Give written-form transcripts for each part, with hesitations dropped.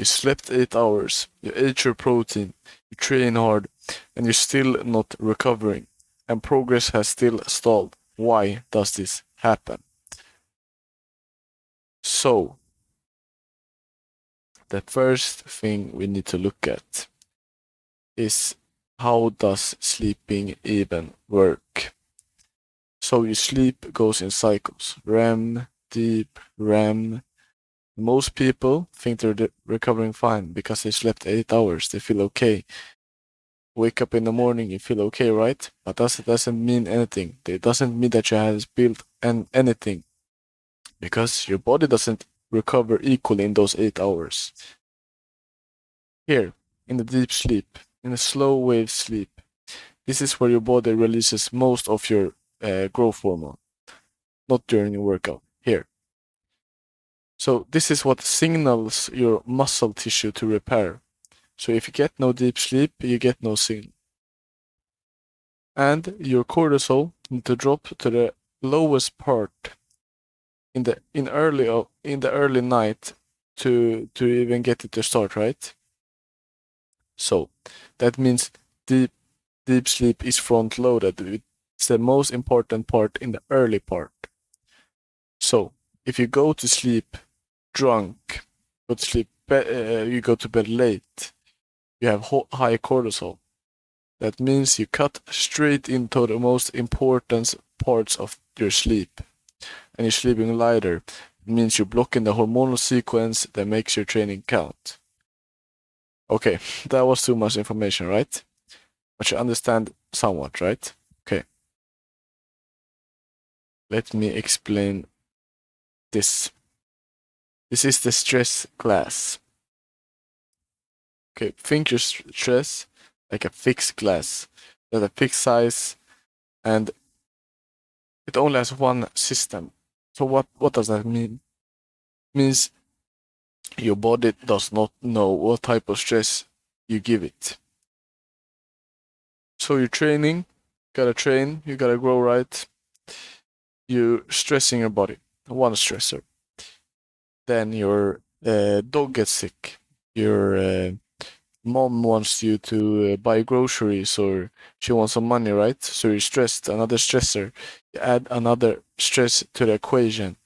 You slept 8 hours, you ate your protein, you train hard, and you're still not recovering, and progress has still stalled. Why does this happen? So, the first thing we need to look at is how does sleeping even work? So your sleep goes in cycles, REM, deep, REM. Most people think they're recovering fine because they slept 8 hours, they feel okay. Wake up in the morning, you feel okay, right? But that doesn't mean anything. It doesn't mean that you have built anything because your body doesn't recover equally in those 8 hours. Here, in the deep sleep, in a slow wave sleep, this is where your body releases most of your growth hormone, not during your workout. Here. So this is what signals your muscle tissue to repair. So if you get no deep sleep, you get no signal. And your cortisol need to drop to the lowest part in the early night to even get it to start, right? So that means deep sleep is front loaded. It's the most important part in the early part. So if you go to sleep drunk, you go to bed late, you have high cortisol. That means you cut straight into the most important parts of your sleep, and you're sleeping lighter. It means you're blocking the hormonal sequence that makes your training count. Okay, that was too much information, right? But you understand somewhat, right? Okay. Let me explain this. This is the stress glass. Okay, think your stress like a fixed glass. There's a fixed size and it only has one system. So what does that mean? It means your body does not know what type of stress you give it. So you're training, gotta train, you gotta grow right. You're stressing your body, one stressor. Then your dog gets sick. Your mom wants you to buy groceries or she wants some money, right? So you're stressed, another stressor. You add another stress to the equation.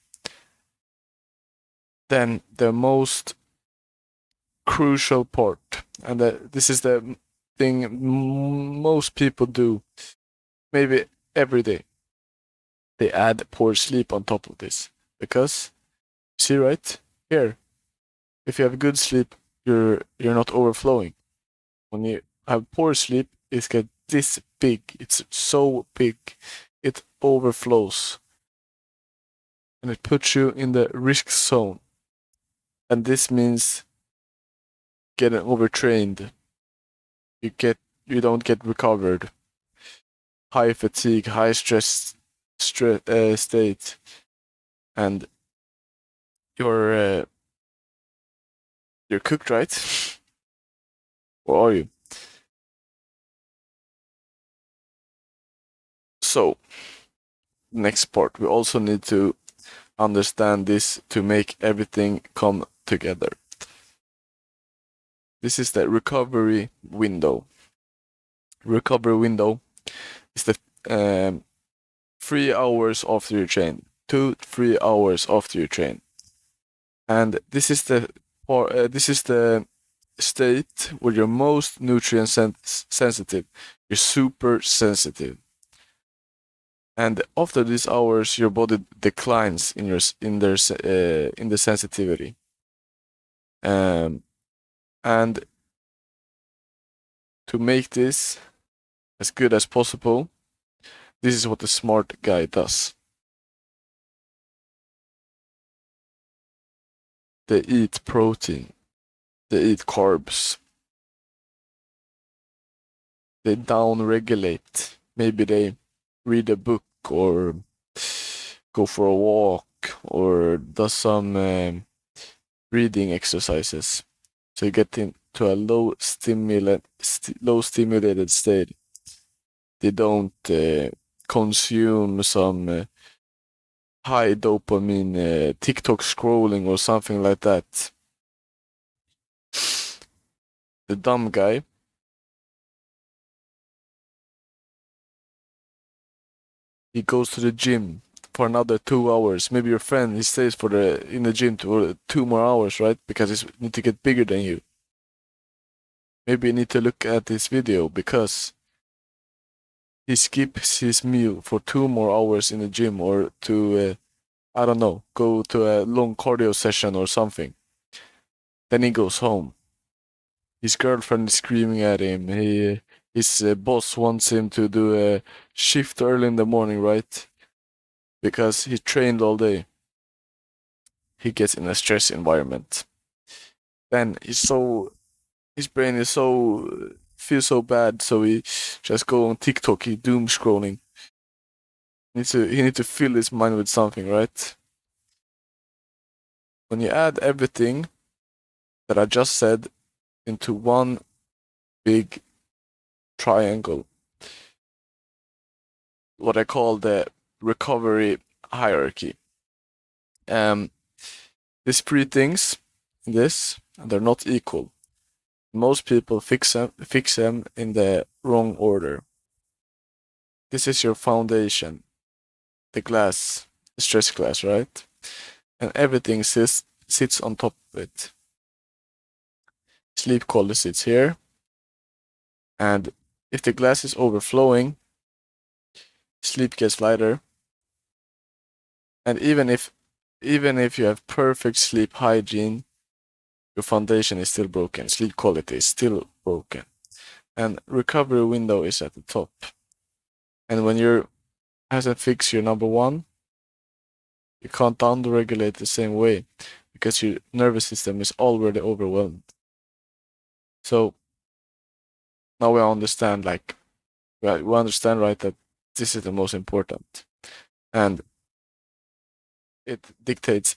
Then the most crucial part, and this is the thing most people do, maybe every day. They add poor sleep on top of this because, see right here, if you have good sleep, you're not overflowing. When you have poor sleep, it gets this big. It's so big, it overflows, and it puts you in the risk zone. And this means getting overtrained. You don't get recovered. High fatigue, high stress state, and you're cooked, right? Or are you? So, next part, we also need to understand this to make everything come together. This is the recovery window. Recovery window is the 3 hours after you train, 2-3 hours after you train, and this is the state where you're most nutrient sensitive. You're super sensitive, and after these hours, your body declines in the sensitivity. And to make this as good as possible, this is what the smart guy does. They eat protein. They eat carbs. They down-regulate. Maybe they read a book or go for a walk or does some breathing exercises. So you get into a low stimulated state. They don't consume some high dopamine TikTok scrolling or something like that. the dumb guy, he goes to the gym for another 2 hours. Maybe your friend, he stays in the gym for 2 more hours, right? Because he need to get bigger than you. Maybe you need to look at this video because he skips his meal for 2 more hours in the gym, or to I don't know, go to a long cardio session or something. Then he goes home. His girlfriend is screaming at him. His boss wants him to do a shift early in the morning, right? Because he trained all day. He gets in a stress environment. Then his brain is feels so bad, so he just go on TikTok. He doom scrolling. He need to fill his mind with something, right? When you add everything that I just said into one big triangle, what I call the recovery hierarchy. These three things, they're not equal. Most people fix them in the wrong order. This is your foundation, the glass, the stress glass, right? And everything sits on top of it. Sleep quality sits here. And if the glass is overflowing, sleep gets lighter. And even if you have perfect sleep hygiene, your foundation is still broken. Sleep quality is still broken. And recovery window is at the top. And when you hasn't fixed your number one, you can't down-regulate the same way because your nervous system is already overwhelmed. So now we understand, we understand, right, that this is the most important, and it dictates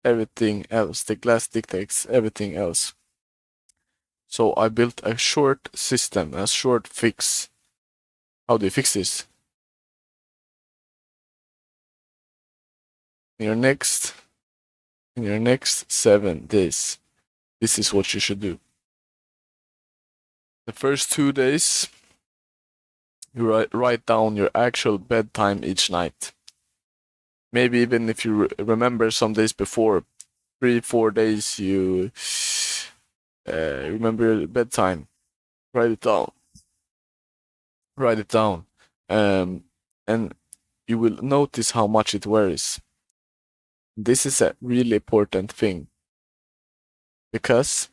everything else. The glass dictates everything else. So I built a short system, a short fix. How do you fix this? In your next 7 days, this is what you should do. The first 2 days, you write down your actual bedtime each night. Maybe even if you remember some days before, 3-4 days, you remember your bedtime. Write it down. Write it down. And you will notice how much it varies. This is a really important thing because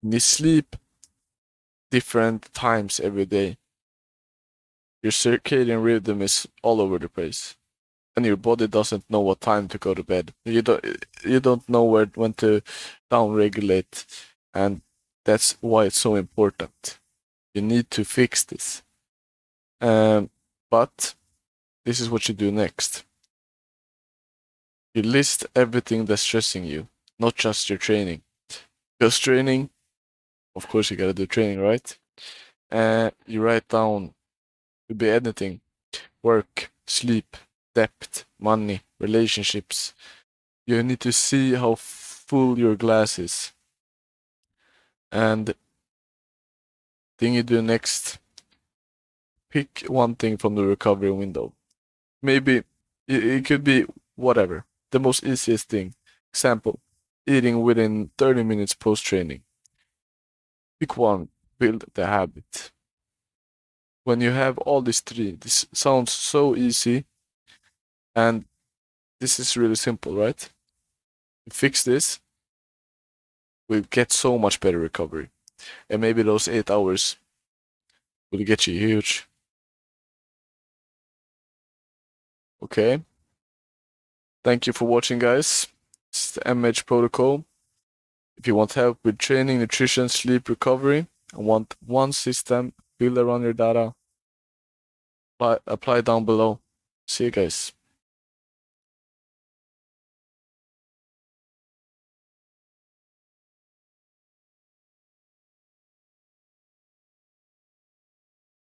you sleep different times every day. Your circadian rhythm is all over the place, and your body doesn't know what time to go to bed. You don't know when to down-regulate, and that's why it's so important. You need to fix this. But this is what you do next. You list everything that's stressing you, not just your training. Because training, of course, you gotta do training, right? You write down, could be anything: work, sleep, debt, money, relationships. You need to see how full your glass is. And thing you do next, pick one thing from the recovery window. Maybe it could be whatever, the most easiest thing. Example, eating within 30 minutes post-training. Pick one, build the habit. When you have all these three, this sounds so easy, and this is really simple, right? You fix this, we'll get so much better recovery. And maybe those 8 hours will get you huge. Okay. Thank you for watching, guys. It's the MH Protocol. If you want help with training, nutrition, sleep, recovery, and want one system built around your data, apply down below. See you guys.